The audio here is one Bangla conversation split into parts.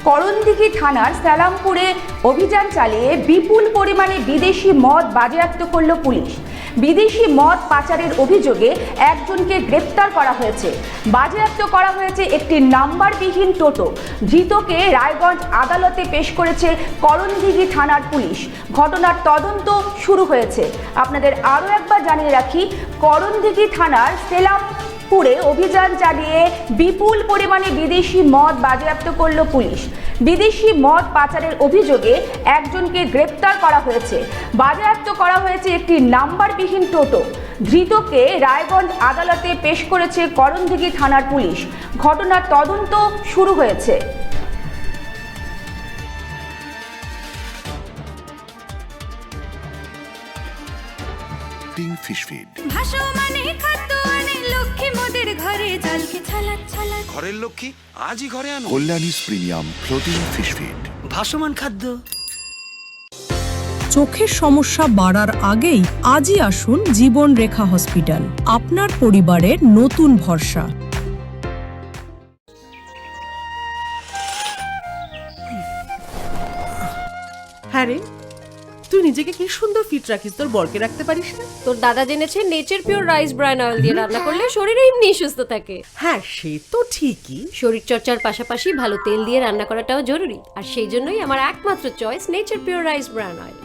করণদিঘি থানার সালামপুরে অভিযান চালিয়ে বিপুল পরিমাণে বিদেশি মদ বাজেয়াপ্ত করল পুলিশ। বিদেশি মদ পাচারের অভিযোগে একজনকে গ্রেপ্তার করা হয়েছে। বাজেয়াপ্ত করা হয়েছে একটি নাম্বারবিহীন টোটো। ধৃতকে রায়গঞ্জ আদালতে পেশ করেছে করণদিঘি থানার পুলিশ। ঘটনার তদন্ত শুরু হয়েছে। আপনাদের আরও একবার জানিয়ে রাখি, করণদিঘি থানার সালামপুরে অভিযান চালিয়ে বিপুল পরিমাণে বিদেশি মদ বাজেয়াপ্ত করল পুলিশ। বিদেশি মদ পাচারের অভিযোগে একজনকে গ্রেপ্তার করা হয়েছে। বাজেয়াপ্ত করা হয়েছে একটি নাম্বারবিহীন টোটো। ধৃতকে রায়গঞ্জ আদালতে পেশ করেছে করণদিঘি থানার পুলিশ। ঘটনার তদন্ত শুরু হয়েছে। ফিশ ফিড ঘরের লক্ষ্মী আজই ঘরে আনো। কল্যাণীস প্রিমিয়াম ফ্লোটিং ফিশ ফিড ভাসমান খাদ্য। চোখের সমস্যা বাড়ার আগেই আজই আসুন জীবন রেখা হসপিটাল, আপনার পরিবারের নতুন ভরসা। হ্যাঁ রে, তুই নিজেকে কি সুন্দর ফিট রাখিস, তোর বরকে রাখতে পারিস না? তোর দাদা জেনেছে nature pure rice bran oil দিয়ে রান্না করলে শরীর এমনি সুস্থ থাকে। হ্যাঁ, সে তো ঠিকই। শরীর চর্চার পাশাপাশি ভালো তেল দিয়ে রান্না করাটাও জরুরি, আর সেই জন্যই আমার একমাত্র choice nature pure rice bran oil.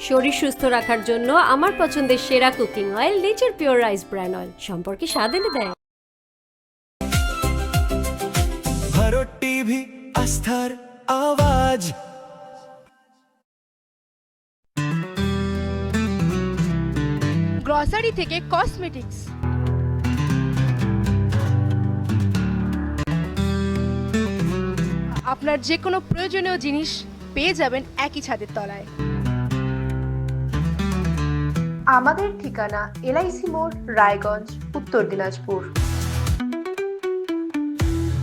শরীর সুস্থ রাখার জন্য আমার পছন্দের সেরা cooking oil nature pure rice bran oil সম্পর্কে স্বাদ এনে দেয়। ভারত টিভি, আস্থার আওয়াজ। গ্রসারি থেকে কসমেটিক্স, আপনার যে কোনো প্রয়োজনীয় জিনিস পেয়ে যাবেন একই ছাদের তলায়। আমাদের ঠিকানা LIC মোড়, রায়গঞ্জ, উত্তর দিনাজপুর।